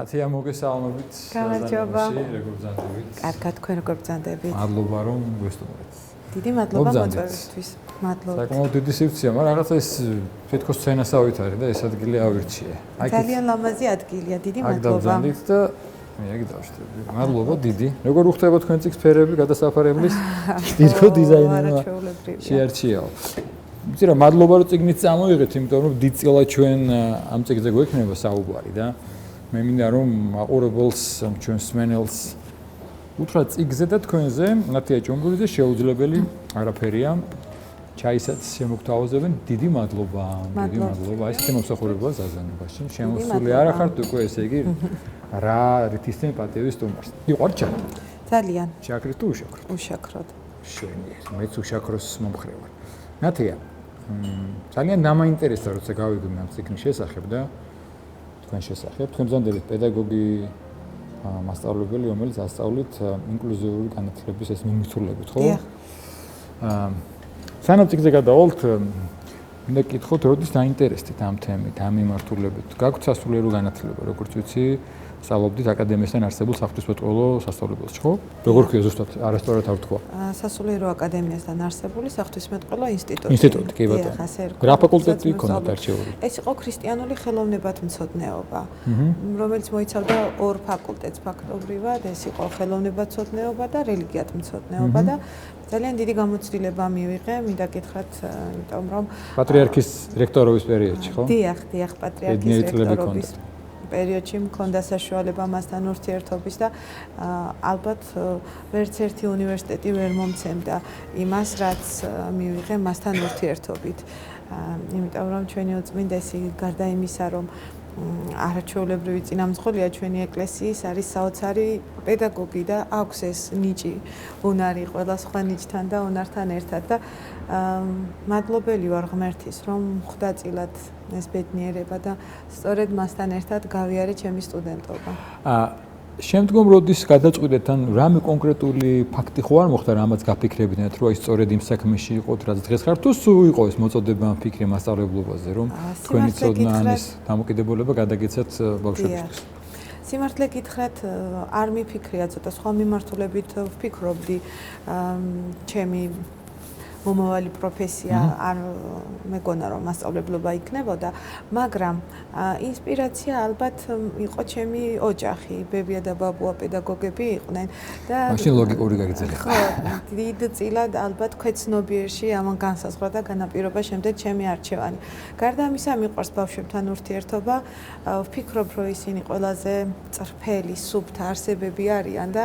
ათია მოგესალმებით. გამარჯობა. როგორ ბრძანდებით? კარგად, თქვენ როგორ ბრძანდებით? მადლობა რომ გვესტუმრეთ. დიდი მადლობა მოწვევისთვის. მადლობა. საკმაოდ დიდი სივრცეა, მაგრამ რაღაცა ეს თვითონ სცენასავით არის და ეს ადგილი ავირჩიე. ძალიან ლამაზი ადგილია, დიდი აქ მადლობა. დავბრძანდით და მე აქ დავშტები. მადლობა დიდი. როგორ უხდება თქვენ წიგს ფერები, გადასაფარებლის? დიდ დიზაინერმა შეარჩიაო. ვიცი რა, მადლობა რომ წიგნით წამოიღეთ, იმიტომ რომ დიდწილა ჩვენ ამ წიგზე გვექნება საუბარი და მე მინდა რომ მაყურებელს, ჩვენ მსმენელს უთხრა წიგზე და თქვენზე, ნათია ჭონგურიძე შეუძლებელი არაფერია. ჩაისაც შემოგთავაზებენ. დიდი მადლობა. დიდი მადლობა. ესეთი მომსახურებაა ზაზანობაში. შემოსული არ ახართ უკვე, ესე იგი რა რითისთენ პატევის სტუმარს. იყარ ჩაკრი. ძალიან. ჩაკრი თუ უშაქრო? უშაქროდ. შენიერ, მეც უშაქროს მომხრე ვარ. ნათია, ძალიან დამაინტერესა როცა გავიგე ამ წიგნის შესახებ და თქვენ შესახებ, თქვენ ბრძანდებით პედაგოგი მასწავლებელი, რომელიც ასწავლით ინკლუზიური განათლების ეს მიმართულებით, ხო? დიახ. სანამ წიგზე გადავალთ, მინდა გკითხოთ, როდის დაინტერესდით ამ თემით, ამ მიმართულებით? გაქვთ სასულიერო განათლება, როგორც ვიცი, სწავლობდით აკადემიასთან არსებულ საღვთისმეტყველო სასწავლებელში, ხო? როგორ ქვია ზუსტად, არასწორად არ ვთქვა. სასულიერო აკადემიასთან არსებული საღვთისმეტყველო ინსტიტუტი. ინსტიტუტი, კი ბატონო. რა ფაკულტეტი იქონდა არჩეული? ეს იყო ქრისტიანული ხელოვნებათმცოდნეობა, რომელიც მოიცავდა ორ ფაკულტეტს ფაქტობრივად, ეს იყო ხელოვნებათმცოდნეობა და რელიგიათმცოდნეობა და ძალიან დიდი გამოცდილება მივიღე, მინდა გითხრათ, იმიტომ რომ პატრიარქის რექტორობის პერიოდში, ხო? დიახ, პატრიარქის რექტორობის პერიოდში მქონდა საშუალება მასთან ურთიერთობის და ალბათ ვერც ერთი უნივერსიტეტი ვერ მომცემდა იმას, რაც მივიღე მასთან ურთიერთობით. იმიტომ რომ ჩვენი უწმინდესი გარდა იმისა, რომ არაჩვეულებრივი წინამძღოლია ჩვენი ეკლესიის, არის საოცარი პედაგოგი და აქვს ეს ნიჭი, უნარი ყველა სხვა ნიჭთან და უნართან ერთად და მადლობელი ვარ ღმერთის, რომ ხვდაწილად ეს ბედნიერება და სწორედ მასთან ერთად გავიარე ჩემი სტუდენტობა. შემდგომ როდის გადაწყვიტეთ, ან რამე კონკრეტული ფაქტი ხო არ მოხდა, რამაც გაფიქრებინათ, რომ აი სწორედ იმ საქმეში იყოთ, რაც დღეს ხართ, თუ სულ იყო ეს მოწოდება ამ ფიქრი მასწავლებლობაზე, რომ თქვენი ცოდნა ან ეს დამოკიდებულება გადაგეცათ ბავშვებისთვის? სიმართლე გითხრათ, არ მიფიქრია, ცოტა სხვა მიმართულებით ვფიქრობდი ჩემი მომავალი პროფესია არ მეგონა რომ მასწავლებლობა იქნებოდა, მაგრამ ინსპირაცია ალბათ იყო ჩემი ოჯახი, ბებია და ბაბუა პედაგოგები იყვნენ და მაშინ ლოგიკური გაგიძლია. ხო, დიდწილად ალბათ ქვეცნობიერში ამან განსაზღვრა და განაპირობა შემდეგ ჩემი არჩევანი. გარდა ამისა, მიყვარს ბავშვებთან ურთიერთობა, ვფიქრობ, რომ ისინი ყველაზე წრფელი, სუფთა არსებები არიან და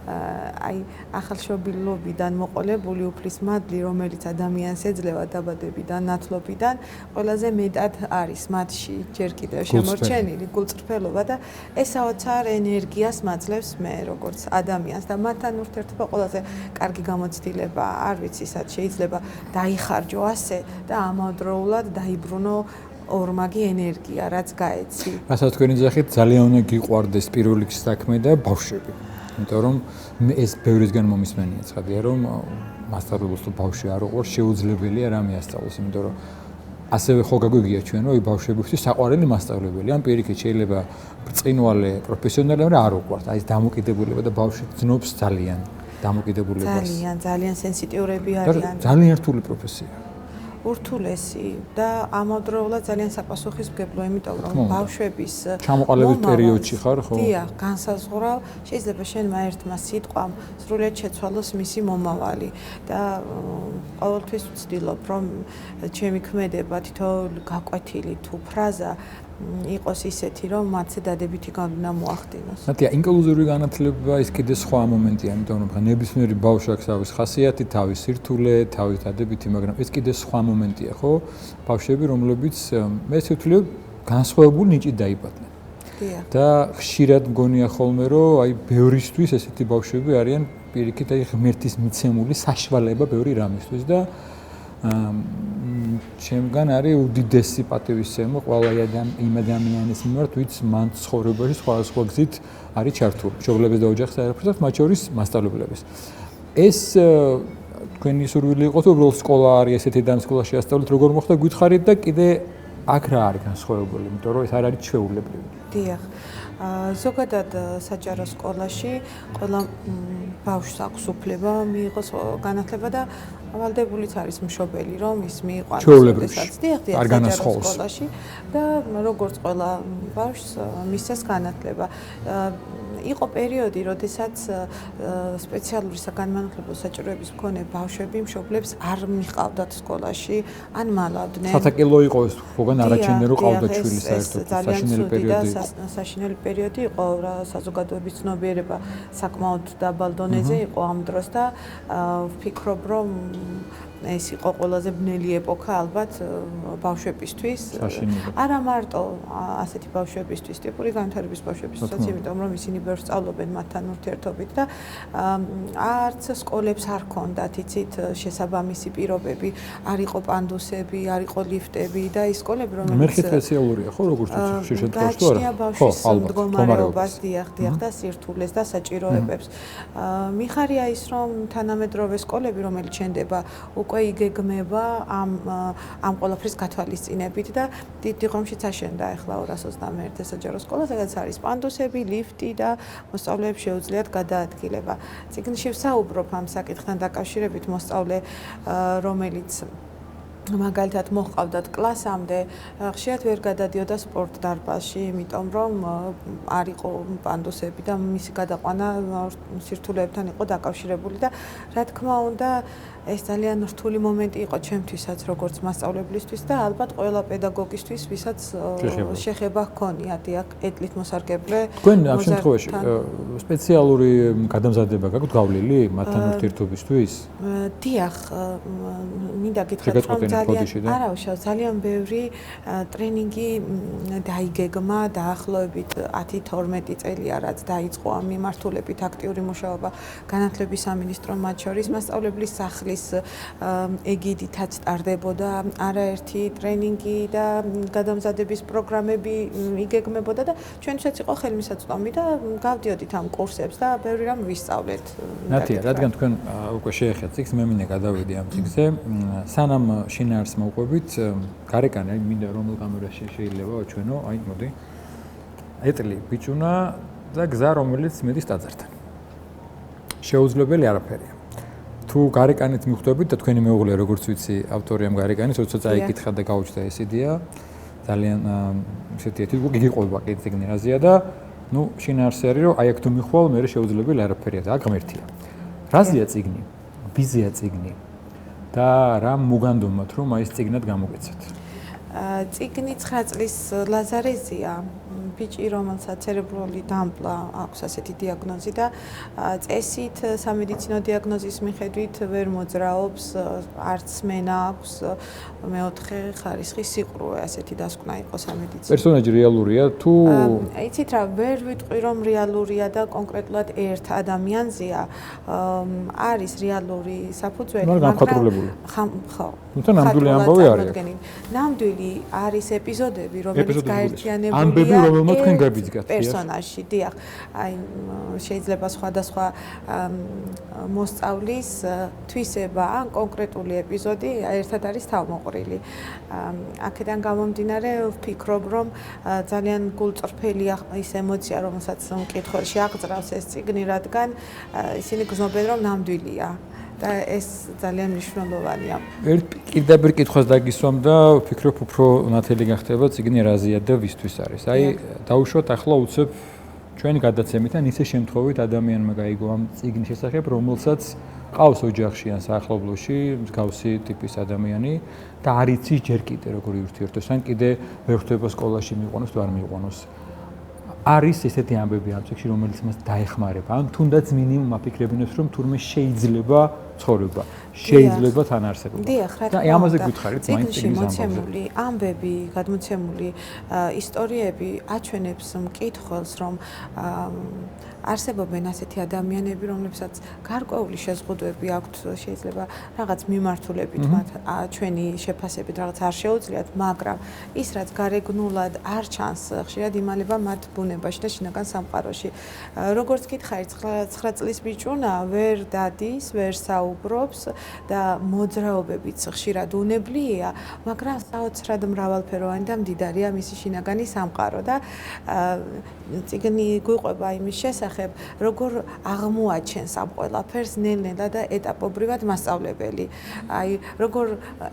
აი ახალშობილობიდან მოყოლებული უფლის მადლი, რომელიც ადამიანს ეძლევა დაბადებიდან, ნათლობიდან, ყველაზე მეტად არის მათში ჯერ კიდევ შემორჩენილი გულწრფელობა და ეს საოცარ ენერგიას მაძლევს მე როგორც ადამიანს და მათთან ურთიერთობა ყველაზე კარგი გამოცდილება, არ ვიცი, სად შეიძლება დაიხარჯო ასე და ამავდროულად დაიბრუნო ორმაგი ენერგია, რაც გაეცი. რასაც თქვენი ძახით ძალიან უნდა გიყვარდეს პირველ რიგში საქმე და ბავშვები. იმიტომ რომ ეს ბევრისგან მომისმენია ცხადია რომ მასწავლებელს თუ ბავშვი არ უყვარს შეუძლებელია რამე ასწავლოს, იმიტომ რომ ასევე ხო გაგვიგია ჩვენ რომ ბავშვებისთვის საყვარელი მასწავლებელი ან პირიქით შეიძლება ბრწყინვალე პროფესიონალი რა არ უყვარს, აი ეს დამოკიდებულება და ბავშვი ძნობს ძალიან დამოკიდებულებას. ძალიან სენსიტიურები არიან. ძალიან რთული პროფესია. ურთულესი და ამავდროულად ძალიან საპასუხისმგებლო, იმიტომ რომ ბავშვების ჩამოყალიბების პერიოდში ხარ, ხო? დიახ, განსაზღვრავ, შეიძლება შენმა ერთმა სიტყვამ სრულიად შეცვალოს მისი მომავალი და ყოველთვის ვცდილობ, რომ ჩემი ქმედება თითოეული გაკვეთილი თუ ფრაზა იყოს ისეთი, რომ მათზე დადებითი გავლენა მოახდინოს. ნათია, ინკლუზიური განათლება ის კიდე სხვა მომენტია, იმიტომ რომ ნებისმიერი ბავშვი აქვს თავის ხასიათი, თავის სირთულე, თავის დადებითი, მაგრამ ეს კიდე სხვა მომენტია, ხო? ბავშვები, რომლებიც მე ვთვლი, განსხვავებული ნიჭით დაიბადნენ. და ხშირად მგონია ხოლმე, რომ აი ბევრისთვის ესეთი ბავშვები არიან პირიქით აი ღმერთის მიცემული საშუალება ბევრი რამისთვის და ჩემგან არის უდიდესი პატივისცემა ყველა იმ ადამიანის მიმართ, ვინც მან ცხოვრებაში სხვადასხვა გზით არის ჩართული. მშობლების და ოჯახის არაფერს, მათ შორის მასწავლებლების. ეს თქვენი სურვილი იყო თუ უბრალოდ სკოლა არის ესეთი და ამ სკოლაში ასწავლეთ როგორ მოხდა გითხარით და კიდე აქ რა არის განსხვავებული, იმიტომ რომ ეს არ არის ჩვეულებრივი. დიახ. ზოგადად საჯარო სკოლაში ყველა ბავშვს აქვს უფლება მიიღოს განათლება და ვალდებულიც არის მშობელი რომ ის მიიყვანოს საჯარო სკოლაში და როგორც ყველა ბავშვს მისცეს განათლება. იყო პერიოდი, როდესაც სპეციალური საგანმანათლებლო საჭიროების მქონე ბავშვები მშობლებს არ მიჰყავდათ სკოლაში, ან მალავდნენ. სათაკელო იყო ეს, ხოგან არაჩენდა რომ ყავდა ჩვილი საერთოდ საშინელი პერიოდი იყო. საშინელი პერიოდი იყო, საზოგადოების ცნობიერება საკმაოდ დაბალ დონეზე იყო ამ დროს და ვფიქრობ, რომ ეს იყო ყველაზე ბნელი ეპოქა ალბათ ბავშვებისთვის. არა მარტო ასეთი ბავშვებისთვის, ტიპური განვითარების ბავშვებისთვისაც, იმიტომ რომ ისინი ბევრს სწავლობენ მათთან ურთიერთობით და არც სკოლებს არ ჰქონდათ იცით შესაბამისი პირობები, არ იყო პანდუსები, არ იყო ლიფტები და ის სკოლები რომელიც მერხი სპეციალურია ხო როგორც უცხო შემთხვევაში თუ არა? გააჩნია ბავშვის მდგომარეობას, დიახ და სირთულეს და საჭიროებებს. მიხარია ის რომ თანამედროვე სკოლები რომელიც შენდება უკვე იგეგმება ამ ყველაფრის გათვალისწინებით და დიდი ღომშიც აშენდა ახლა 221 საჯარო სკოლა, სადაც არის პანდუსები, ლიფტი და მოსწავლეებს შეუძლიათ გადაადგილება. წიგნში ვსაუბრობ ამ საკითხთან დაკავშირებით მოსწავლე რომელიც მაგალითად მოჰყავდათ კლასამდე, ხშირად ვერ გადადიოდა სპორტ დარბაზში, იმიტომ რომ არ იყო პანდუსები და მისი გადაყვანა სირთულეებთან იყო დაკავშირებული და რა თქმა უნდა ეს ძალიან რთული მომენტი იყო ჩემთვისაც როგორც მასწავლებლისთვის და ალბათ ყველა პედაგოგისთვის, ვისაც შეხება ჰქონია დიახ ეტლით მოსარგებლე. თქვენ ამ შემთხვევაში სპეციალური გადამზადება გაქვთ გავლილი მათთან ურთიერთობისთვის? დიახ, მინდა გითხრათ რომ ძალიან ბევრი ტრენინგი დაიგეგმა დაახლოებით 10-12 წელია რაც დაიწყო ამ მიმართულებით აქტიური მუშაობა განათლების სამინისტრომ მათ შორის მასწავლებლის სახლის ეგიდითაც ტარდებოდა არაერთი ტრენინგი და გადამზადების პროგრამები იგეგმებოდა და ჩვენთვისაც იყო ხელმისაწვდომი და გავდიოდით ამ კურსებს და ბევრი რამ ვისწავლეთ. ნათია, რადგან თქვენ უკვე შეეხეთ ციგს, მე მინდა გადავედი ამ ციგზე. სანამ შინაარსს მოვყვებით, გარეკანი მინდა რომელ კამერაში შეიძლება ვაჩვენო, აი მოდი. ეტლი ბიჭუნა და გზა რომელიც მიდის ტაძართან. შეუძლებელი არაფერია. თუ გარეკანით მიხვდებით და თქვენი მეუღლე როგორც ვიცი ავტორი ამ გარეკანის, როცა წაიკითხა და გაუჩნდა ეს იდეა, ძალიან ისეთი გიგიყვება კიდე ციგნი რაზეა და ნუ შინაარსი არის რომ აი აქ თუ მიხვალ მე შეუძლებელი არაფერია და აქ ღმერთია. რაზეა ციგნი? ვიზია ციგნი? და რა მოგანდომათ რომ აი ეს ციგნად გამოგეცეთ? ციგნი 9 წლის ლაზარეზია. ბიჭი რომელსაც ცერებრული დამპლა აქვს ასეთი დიაგნოზი და წესით სამედიცინო დიაგნოზის მიხედვით ვერ მოძრაობს, არც მენა აქვს, მეოთხე ხარისხის სიყრუე, ასეთი დასკვნა იყო სამედიცინო. პერსონაჟი რეალურია თუ იცით რა, ვერ ვიტყვი რომ რეალურია და კონკრეტულად ერთ ადამიანზეა, არის რეალური საფუძველი, მაგრამ ხო. თუმცა ნამდვილი ამბავი არის. ნამდვილი არის ეპიზოდები, რომელიც გაერთიანებულია თქვენ გაბიძგათ პერსონაჟში, დიახ. აი შეიძლება სხვადასხვა მოსწავლის თვისება ან კონკრეტული ეპიზოდი ერთად არის თავმოყრილი. აქედან გამომდინარე ვფიქრობ, რომ ძალიან გულწრფელია ის ემოცია, რომელსაც მკითხველში აღწრავს ეს წიგნი, რადგან ისინი გრძნობენ, რომ ნამდვილია. და ეს ძალიან მნიშვნელოვანია. პირდაპირ კითხვას დაგისვამ და ვფიქრობ უფრო ნათელი გახდება ციგნი რაზეა და ვისთვის არის. აი დაუშვათ ახლა უცებ ჩვენი გადაცემიდან ისე შემთხვევით ადამიანმა გაიგო ამ ციგნის შესახებ, რომელსაც ყავს ოჯახში ან საახლობლოში მსგავსი ტიპის ადამიანი და არ იცის ჯერ კიდე როგორ ურთიერთოს, ან კიდე ვერ ხვდება სკოლაში მიყვანოს თუ არ მიყვანოს. არის ესეთი ამბები ამ ციგში, რომელიც მას დაეხმარება. ან თუნდაც მინიმუმ აფიქრებინებს, რომ თურმე შეიძლება ცხოვრება, შეიძლება თან არსებობა. და ამაზე გითხარით, მაინც ციგნში მოცემული ამბები, გადმოცემული ისტორიები აჩვენებს მკითხველს, რომ არსებობენ ასეთი ადამიანები, რომლებსაც გარკვეული შეზღუდვები აქვთ, შეიძლება რაღაც მიმართულებით მათ ჩვენი შეფასებით რაღაც არ შეუძლიათ, მაგრამ ის რაც გარეგნულად არ ჩანს, ხშირად იმალება მათ ბუნებაში და შინაგან სამყაროში. როგორც გითხარით, 9 წლის ბიჭუნა ვერ დადის, ვერ საუბრობს და მოძრაობებიც ხშირად უნებლია, მაგრამ საოცრად მრავალფეროვანი და მდიდარია მისი შინაგანი სამყარო და წიგნი გვიყვება იმის შესახებ, როგორ აღმოაჩენს ამ ყველაფერს ნელ-ნელა და ეტაპობრივად მასწავლებელი. აი, როგორ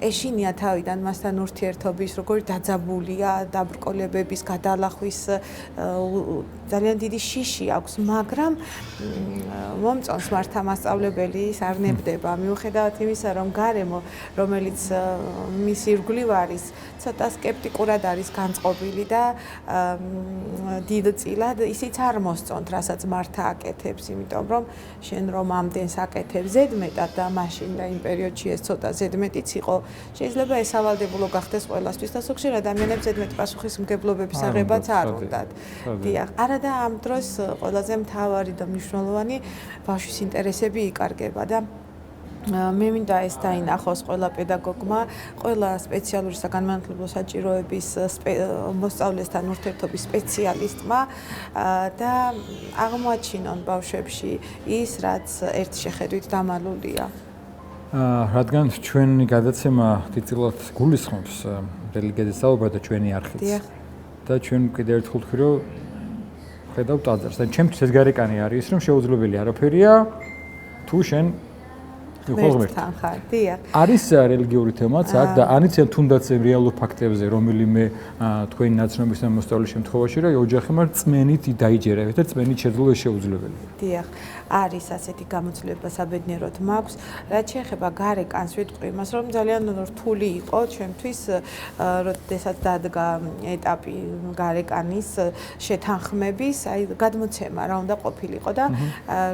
ეშინია თავიდან მასთან ურთიერთობის, როგორ დაძაბულია დაბრკოლებების, გადალახვის ძალიან დიდი შიში აქვს, მაგრამ მომწონს მართა მასწავლებელი ის არ ნებდება. მიუხედავად იმისა, რომ გარემო, რომელიც მის ირგვლივ არის, ცოტა სკეპტიკურად არის განწყობილი და დიდწილად ისიც არ მოსწონთ, რასაც მართა აკეთებს, იმიტომ რომ შენ რომ ამდენს აკეთებ ზედმეტად და მაშინ და იმ პერიოდში ეს ცოტა ზედმეტიც იყო, შეიძლება ესავალდებულო გახდეს ყველასთვის და ზოგჯერ ადამიანებს ზედმეტ პასუხისმგებლობების აღებაც არ უნდათ. დიახ, არადა ამ დროს ყველაზე მთავარი და მნიშვნელოვანი ბავშვის ინტერესები იკარგება და მე მინდა ეს დაინახოს ყველა პედაგოგმა, ყველა სპეციალური საგანმანათლებლო საჭიროების მოსწავლესთან ურთიერთობის სპეციალისტმა და აღმოაჩინონ ბავშვებში ის, რაც ერთ შეხედვით დამალულია. რადგან ჩვენი გადაცემა დიდწილად გულისხმობს რელიგიაზე საუბარ და ჩვენი არხით. და ჩვენ კიდევ ერთხელ ვთქვი, რომ ხედავთ აზრს. და ჩემთვის ეს გარეკანი არის, რომ შეუძლებელი არაფერია თუ შენ ღმერთთან ხარ. დიახ. არის რელიგიური თემაც აქ და ანიციან თუნდაც რეალურ ფაქტებზე, რომელიმე თქვენი ნაცნობის და მოსწავლის შემთხვევაში, რომ ოჯახი მარ წმენით დაიჯერებთ და წმენით შეძლო შეუძლებელია. დიახ. არის ასეთი გამოცდილება საბედნიეროდ მაქვს, რაც შეეხება გარეკანს ვიტყვი იმას, რომ ძალიან რთული იყო ჩვენთვის, როდესაც დადგა ეტაპი გარეკანის შეთანხმების, აი გადმოცემა რა უნდა ყოფილიყო და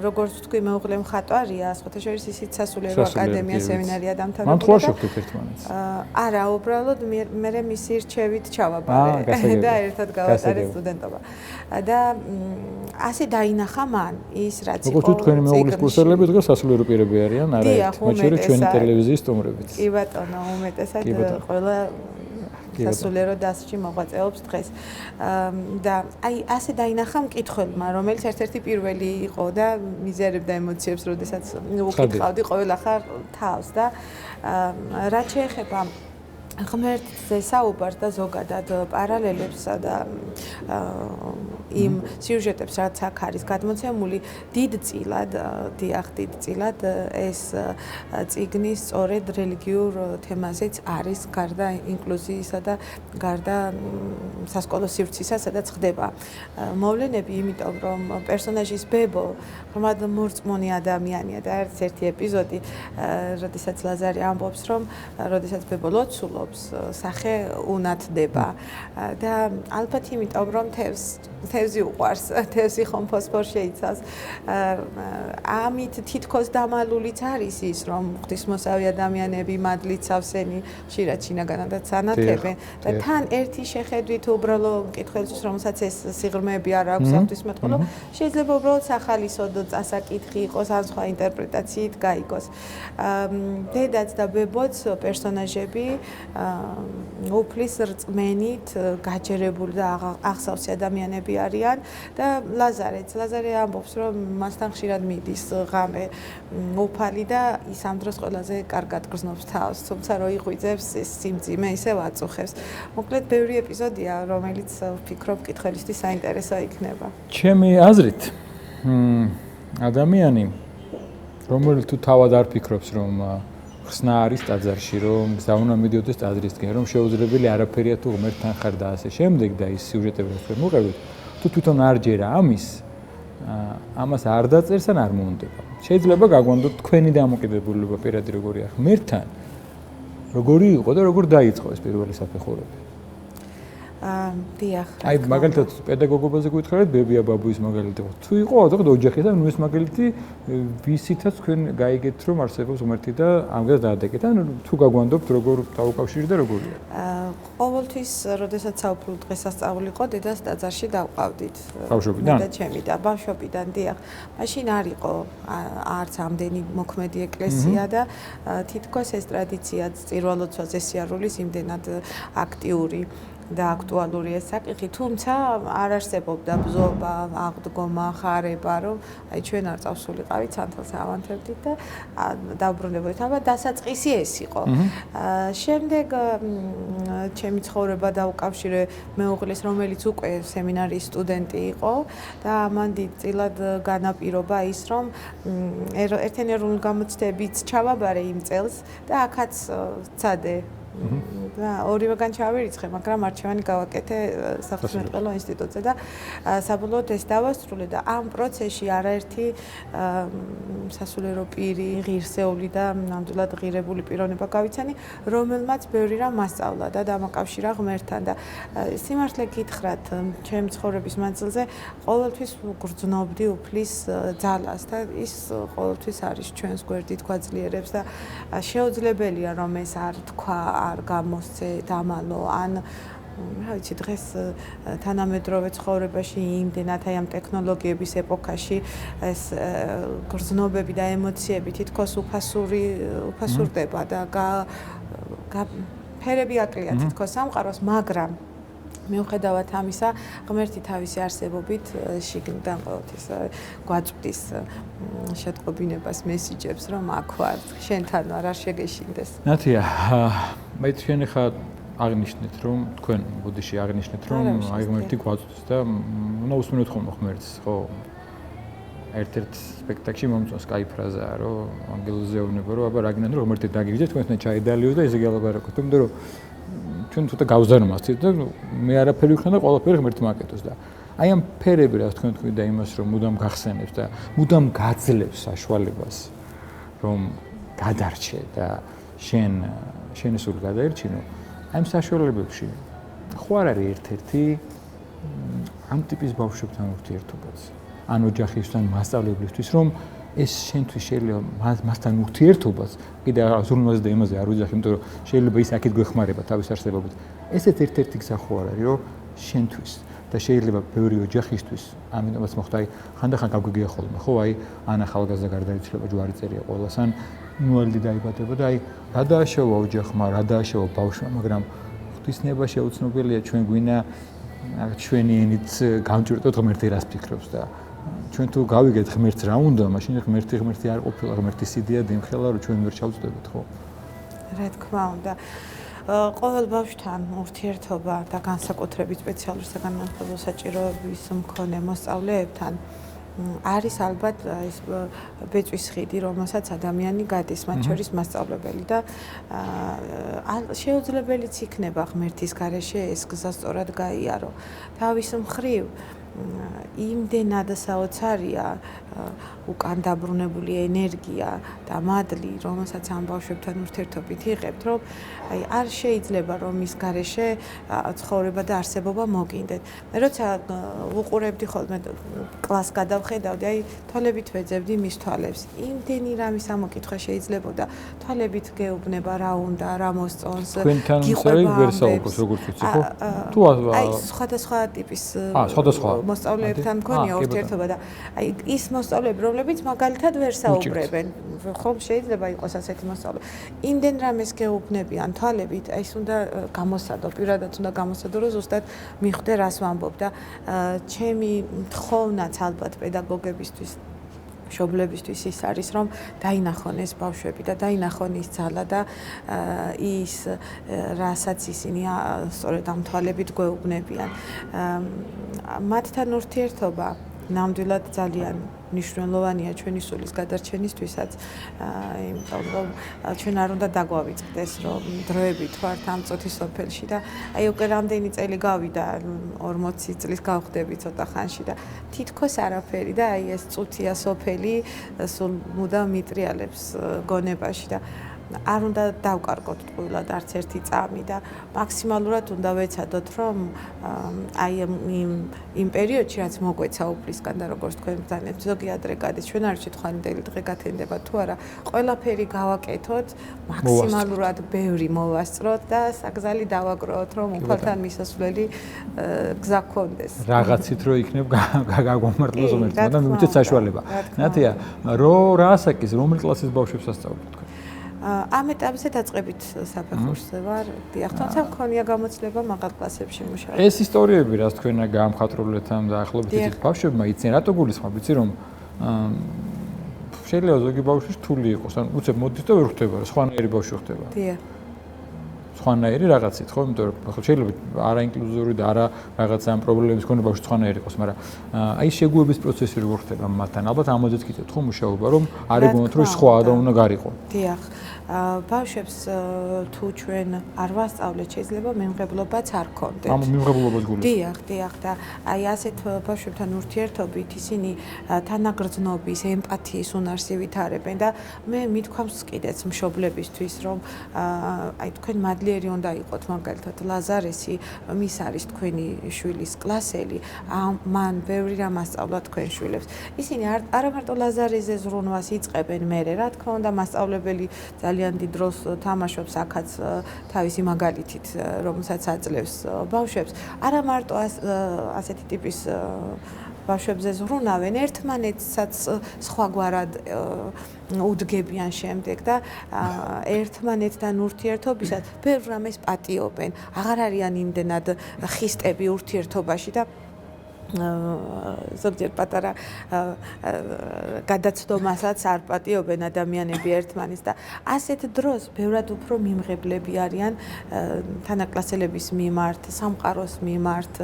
როგორც ვთქვი, მეუღლე მხატვარია, სხვათა შორის ისიც სასულიერო აკადემია სემინარია დამთავრებული. მან თქვა შეხვდით ერთმანეთს. არა, უბრალოდ მე მისი რჩევით ჩავაბარე და ერთად გავატარეთ სტუდენტობა. და ასე დაინახა მან ის რაც იყო თუ თქვენი მეუღლის კურსელები დღეს სასულიერო პირები არიან, არა ერთ, მათ შორის ჩვენი ტელევიზიის სტუმრებიც. კი ბატონო, უმეტესად ყველა სასულიერო დასში მოღვაწეობს დღეს. და აი ასე დაინახა მკითხველმა, რომელიც ერთ-ერთი პირველი იყო და მიზერებდა ემოციებს, როდესაც უკითხავდი ყოველახარ თავს და რაც შეეხება ღმერთზე საუბარს და ზოგადად პარალელებსა და იმ სიუჟეტებს, რაც აქ არის გადმოცემული, დიდწილად ეს წიგნი სწორედ რელიგიურ თემაზეც არის, გარდა ინკლუზიისა და გარდა სასკოლო სივრცისა, სადაც ხდება მოვლენები, იმიტომ რომ პერსონაჟის ბებო ღრმად მორწმუნე ადამიანია და არის ერთი ეპიზოდი, როდესაც ლაზარე ამბობს, რომ როდესაც ბებო ლოცულობს, სახე უნათდება და ალბათ იმიტომ რომ თევზი უყვარს, თევზი ხომ ფოსფორს შეიცავს. ამით თითქოს დამალულიც არის ის, რომ ღვთისმოსავი ადამიანები მადლიცავსენი ხშირად შინაგანადაც ანათებენ და თან ერთი შეხედვით უბრალო მკითხველისთვის, რომელსაც ეს სიღრმეები არ აქვს ღვთისმეტყველო, შეიძლება უბრალოდ სახალისოდ წასაკითხი იყოს, ან სხვა ინტერპრეტაციით გაიგოს. დედაც და ბებოც პერსონაჟები უფლის რწმენით გაჯერებული და აღსავსე ადამიანები არიან და ლაზარე ამბობს, რომ მასთან ხშირად მიდის ღამე უფალი და ის ამ დროს ყველაზე კარგად გრძნობს თავს, თუმცა რო იღვიძებს ეს სიმძიმე ისევ აწუხებს. მოკლედ ბევრი ეპიზოდია, რომელიც ვფიქრობ მკითხველისთვის საინტერესო იქნება. ჩემი აზრით, ადამიანი, რომელიც თუ თავად არ ფიქრობს, რომ ხსნა არის ტაძარში, რომ გზა უნდა მიდიოდეს ტაძრისკენ, რომ შეუძლებელი არაფერია თუ ღმერთთან ხარ და ასე შემდეგ და ის სიუჟეტები რაც მოყევით, თუ თვითონ არ ჯერა ამას არ დაწერს ან არ მოუნდება. შეიძლება გაგვანდოთ თქვენი დამოკიდებულება პირადი როგორია ღმერთთან, როგორი იყო და როგორ დაიწყო ეს პირველი საფეხურები. დიახ. აი მაგალითად პედაგოგობაზე გითხარით ბებია ბაბუის მაგალითი. თუ იყო ავთქვათ ოჯახი და ნუ ეს მაგალითი ვისითაც თქვენ გაიგეთ რომ არსებობს ღმერთი და ამას დაადეკეთ. ან თუ გაგვანდობთ როგორ დაუკავშირდა როგორია? ყოველთვის როდესაც საუფლო დღესასწაული იყო დედას ტაძარში დავყავდით. ბავშვობიდან? და ჩემი და ბავშვობიდან დიახ. მაშინ არ იყო არც ამდენი მოქმედი ეკლესია და თითქოს ეს ტრადიციაც წირვალოცვაზე სიარულის იმდენად აქტიური და აქტუალური ეს საკითხი, თუმცა არ არსებობდა ბზობა, აღდგომა, ხარება, რომ აი ჩვენ არ წავსულიყავით სანთელს ავანთებდით და დავბრუნებოდით. აბა დასაწყისი ეს იყო. შემდეგ ჩემი ცხოვრება დაუკავშირე მეუღლის, რომელიც უკვე სემინარიის სტუდენტი იყო და ამან დიდწილად განაპირობა ის, რომ ერთენერული გამოცდებიც ჩავაბარე იმ წელს და აქაც ვცადე და ორივეგან ჩავირიცხე, მაგრამ არჩევანი გავაკეთე საფრთხმეტყველო ინსტიტუტზე და საბოლოოდ ეს დავასრულე და ამ პროცესში არაერთი სასულიერო პირი, ღირსეული და ნამდვილად ღირებული პიროვნება გავიცანი, რომელმაც ბევრი რამ მასწავლა და დამაკავშირა ღმერთთან და სიმართლე გითხრათ, ჩემი ცხოვრების მანძილზე ყოველთვის გრძნობდი უფლის ძალას და ის ყოველთვის არის ჩვენს გვერდით გვაძლიერებს და შეუძლებელია რომ ეს არ თქვა არ გამოსცე დამალო ან რა ვიცი დღეს თანამედროვე ცხოვრებაში იმდენად აი ამ ტექნოლოგიების ეპოქაში ეს გრძნობები და ემოციები თითქოს უფასურდება და ფერები აკლია თითქოს სამყაროს, მაგრამ მიუხედავად ამისა, ღმერთი თავისი არსებობით შიგნიდან ყოველთვის გვაწვდის შეტყობინებას მესიჯებს, რომ აქ ვარ, შენთან ვარ, არ შეგეშინდეს. ნათია, მე თქვენ ხა აღნიშნეთ, რომ თქვენ ბუდიში აღნიშნეთ, რომ აი ღმერთი გვაწვდის და უნდა უსმენოთ ხოლმე ღმერთს, ხო? ერთ-ერთ სპექტაკლში მომწონს კაი ფრაზაა, რომ ანგელოზზე ეუბნება, რომ აბა რა გინდა რომ ღმერთი დაგიგიჟდეთ, თქვენთან ჩაიდალიოს და ესე გელაპარაკოთ, იმიტომ რომ ჩვენ თუთა გავზარმასთით და მე არაფერი ვიქნა და ყველაფერი ღმერთი მაკეთოს და აი ამ ფერები რა თქვენ თქვი და იმას რომ მუდამ გახსენებს და მუდამ გაძლევს საშუალებას რომ გადარჩე და შენი სულ გადაერჩინო აი ამ საშუალებებში ხო არ არის ერთ-ერთი ამ ტიპის ბავშვებთან ურთიერთობაც ან ოჯახისთან მასწავლებლისთვის რომ ეს შენთვის შეიძლება მასთან ურთიერთობას კიდე ზრუნვაზე და იმაზე არ ვიძახი, იმიტომ რომ შეიძლება ის აქეთ გვეხმარება თავის არსებობით. ესეც ერთ-ერთი გზა ხო არ არის, რომ შენთვის და შეიძლება ბევრი ოჯახისთვის, ამიტომაც მოხდა აი ხანდახან გავგიგია ხოლმე, ხო, აი ან ახალგაზრდა გარდაიცვალება ჯვარი წერია ყოველას, ან ნუალდი დაიბადება და აი რა დააშავა ოჯახმა, რა დააშავა ბავშვმა, მაგრამ ღვთისნება შეუცნობელია ჩვენ გვინა ჩვენი ენით გამჭვირტოთ ღმერთი რას ფიქრობს და ჩვენ თუ გავიგეთ ღმერთს რა უნდა, მაშინ ღმერთი არ ყოფილა, ღმერთი სიდია დიმხელა, რომ ჩვენ ვერ ჩავწდებით, ხო? რა თქმა უნდა. ყოველ ბავშვთან ურთიერთობა და განსაკუთრებით სპეციალური საგანმანათლებლო საჭიროების მქონე მოსწავლეებთან არის ალბათ ეს ბეწვის ხიდი, რომელსაც ადამიანი გადის, მათ შორის მასწავლებელი და შეუძლებელიც იქნება ღმერთის გარეშე ეს გზა სწორად გაიარო. თავის მხრივ იმდენად საოცარია უკან დაბრუნებული ენერგია და მადლი, რომელსაც ამ ბავშვებთან ურთიერთობით იღებთ, რომ აი არ შეიძლება რომ ის გარეშე ცხოვრება და არსებობა მოგინდეთ. მე როცა უყურებდი ხოლმე კლასს გადავხედავდი, აი თვალებით ვეძებდი მის თვალებს. იმდენი რამის ამოკითხვა შეიძლებოდა, თვალებით გეუბნება რა უნდა, რა მოსწონს, გიყვება ვერსაუბროს როგორც ვიცი, ხო? თუ აი სხვადასხვა ტიპის სხვადასხვა მოსწავლეებთან მქონია ურთიერთობა და აი ის მოსწავლეები, რომლებიც მაგალითად ვერ საუბრებენ, ხომ შეიძლება იყოს ასეთი მოსწავლე. იმდენ რამეს გეუბნებიან თვალებით, აი ეს უნდა გამოსადო, პირადად უნდა გამოსადო, რომ ზუსტად მიხვდე რას ვამბობ და ჩემი თხოვნაც ალბათ პედაგოგებისთვის მშობლებისთვის ის არის, რომ დაინახონ ეს ბავშვები და დაინახონ ის ძალა და ის რასაც ისინი სწორედ ამ თვალებით გვეუბნებიან. მათთან ურთიერთობა ნამდვილად ძალიან მნიშვნელოვანია ჩვენი სულის გადარჩენისთვისაც, იმიტომ რომ ჩვენ არ უნდა დაგვავიწყდეს, რომ დროებით ვართ ამ წუთის სოფელში და აი უკვე რამდენი წელი გავიდა, 40 წლის გავხდები ცოტა ხანში და თითქოს არაფერი და აი ეს წუთია სოფელი სულ მუდამ მიტრიალებს გონებაში და არ უნდა დავკარგოთ ტყუილად არც ერთი წამი და მაქსიმალურად უნდა ვეცადოთ, რომ აი იმ პერიოდში, რაც მოგვეცა უფლისგან და როგორც თქვენ ბრძანებთ, ზოგი ადრე გადის, ჩვენ არ ვიცით ხვალინდელი დღე გათენდება თუ არა, ყველაფერი გავაკეთოთ, მაქსიმალურად ბევრი მოვასწროთ და საგზალი დავაგროვოთ, რომ უფალთან მისასვლელი გზა გქონდეს. რაღაცით რო იქნებ გაგვამართლოს უმეტესად და მივუწეთ საშუალება. ნათია, რა ასაკის, რომელი კლასის ბავშვებს ასწავლეთ თქვენ? ამ ეტაპზე დაწყებით საფეხურზე ვარ. დიახ, თუმცა მქონია გამოცდილება მაღალ კლასებში მუშაობა. ეს ისტორიები, რაც თქვენ გაამხატრულეთ ამ დაახლოებით ისეთ ბავშვებმა, იციან რატო გულისხმობ, იცი რომ შეიძლება ზოგი ბავშვი რთული იყოს, ან უცებ მოდის და ვერ ხვდება, სხვანაირი ბავშვი ხდება. დიახ. სხვანაირი რაღაცით, ხო? იმიტომ რომ შეიძლება არაინკლუზიური და არა რაღაც ამ პრობლემების მქონე ბავშვი სხვანაირი იყოს, მაგრამ აი შეგუების პროცესი როგორ ხდება მათთან? ალბათ ამაზეც გიწევთ ხო მუშაობა, რომ არ ეგონოთ რომ სხვა ადამიანი უნდა გარიყო. დიახ. ბავშვებს თუ ჩვენ არ ვასწავლეთ, შეიძლება მემღებლობაც არ გქონდეთ. ამ მემღებლობას გულისხმობ. დიახ და აი ასეთ ბავშვებთან ურთიერთობით ისინი თანაგრძნობის, ემპათიის უნარს ივითარებენ და მე მithქვამს კიდეც მშობლებისთვის, რომ აი თქვენ მადლიერი უნდა იყოთ მაგალითად ლაზარესი, მის არის თქვენი შვილის კლასელი, მან ბევრი რამ ასწავლა თქვენ შვილებს. ისინი არა მარტო ლაზარეზე ზრუნვას იწყებენ მერე, რა თქმა უნდა, მასწავლებელი ძალიან დიდ დროს თამაშობს აქაც თავისი მაგალითით, რომელსაც აძლევს ბავშვებს. არა მარტო ასეთი ტიპის ბავშვებზე ზრუნავენ, ერთმანეთსაც სხვაგვარად უდგებიან შემდეგ და ერთმანეთთან ურთიერთობისას ბევრ რამეს პატიობენ. აღარ არიან იმდენად ხისტები ურთიერთობაში და ზოგჯერ პატარა გადაცდომასაც არ პატიობენ ადამიანები ერთმანეთს და ასეთ დროს ბევრად უფრო მიმღებლები არიან თანაკლასელების მიმართ, სამყაროს მიმართ,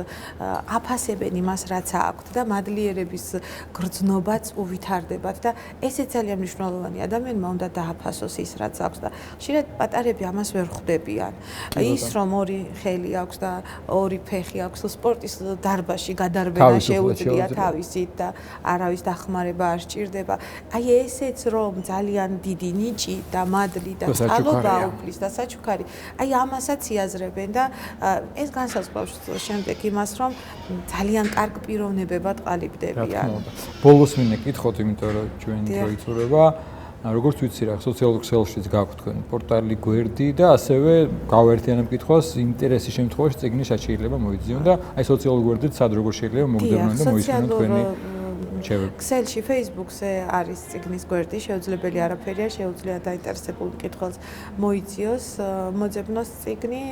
აფასებენ იმას, რაც აქვთ და მადლიერების გრძნობაც უვითარდებათ და ესე ძალიან მნიშვნელოვანი ადამიანმა უნდა დააფასოს ის, რაც აქვს და ხშირად პატარები ამას ვერ ხვდებიან. ის რომ ორი ხელი აქვს და ორი ფეხი აქვს, სპორტის დარბაზში გადარბენა შეუძლია თავისით და არავის დახმარება არ სჭირდება. აი ესეც რომ ძალიან დიდი ნიჭი და მადლი და წყალობა უფლის და საჩუქარი, აი ამასაც იაზრებენ და ეს განსაზღვრავს შემდეგ იმას, რომ ძალიან კარგ პიროვნებებად ყალიბდებიან. ბოლოს მინდა კითხოთ, იმიტომ რომ ჩვენი დრო იწურება. როგორც ვიცი რა, სოციალურ ქსელშიც გაქვთ თქვენ პორტალი გვერდი და ასევე გავერთიანებ კითხვას, ინტერესის შემთხვევაში წიგნი შეიძლება მოიძიონ და აი სოციალურ გვერდით სად როგორ შეიძლება მოგდებიან და მოისმინონ თქვენი ქსელში, Facebook-ზე არის წიგნის გვერდი, შეუძლებელი არაფერია, შეუძლია დაინტერესებულ მკითხველს მოიძიოს, მოძებნოს წიგნი,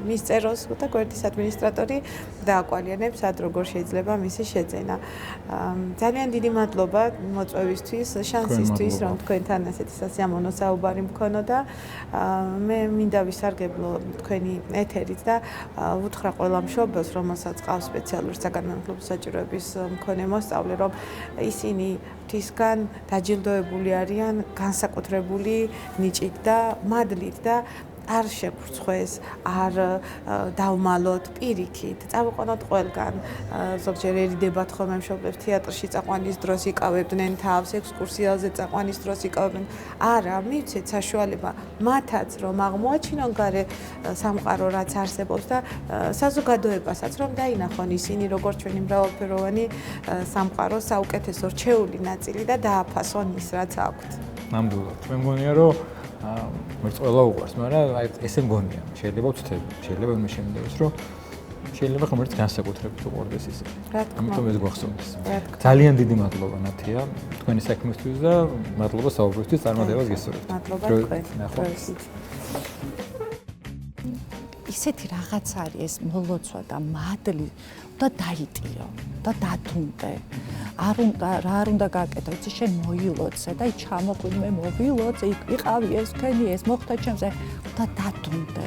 მისწეროს და გვერდის ადმინისტრატორი დააკვალიანებს, სად როგორ შეიძლება მისი შეძენა. ძალიან დიდი მადლობა მოწვევისთვის, შანსისთვის, რომ თქვენთან ასეთი სასიამოვნო საუბარი მქონოდა. მე მინდა ვისარგებლო თქვენი ეთერით და ვუთხრა ყველა მშობელს, რომელსაც ყავს სპეციალური საგანმანათლებლო საჭიროების მქონე მოსწავლე, რომ ისინი თისგან დაჯილდოებული არიან განსაკუთრებული ნიჭით და მადლით და არ შეგვრცხვეს, არ დავმალოთ პირიქით, წავიყვანოთ ყველგან. ზოგჯერ ერიდებათ ხოლმე მშობლებს თეატრში წაყვანის დროს იკავებდნენ თავს, ექსკურსიაზე წაყვანის დროს იკავებდნენ. არა, მივცეთ საშუალება მათაც რომ აღმოაჩინონ გარე სამყარო რაც არსებობს და საზოგადოებასაც რომ დაინახონ ისინი როგორც ჩვენი მრავალფეროვანი სამყაროს საუკეთესო რჩეული ნაწილი და დააფასონ ის რაც აქვთ. ნამდვილად. მე მგონია რომ მერც ყველა უყვარს, მაგრამ აი ესე მგონია. შეიძლება ვწდები, შეიძლება მე შემიძლია რომ შეიძლება ხომ ერთ განსაკუთრებით უყვარდეს ისე. ამიტომ ეს გვახსოვდეს. ძალიან დიდი მადლობა ნათია თქვენი საქმისთვის და მადლობა საუბრისთვის, წარმატებას გესურვებთ. მადლობა თქვენ. ისეთი რაღაც არის ეს მოლოცვა და მადლი და დაიტიო და დათუნდე. არ უნდა გააკეთო, იცი შენ მოილოცე და ჩამოყვი მე მოვილოცე, იყავი ეს თქვენი ეს მოხდა ჩემზე და დათუნდე.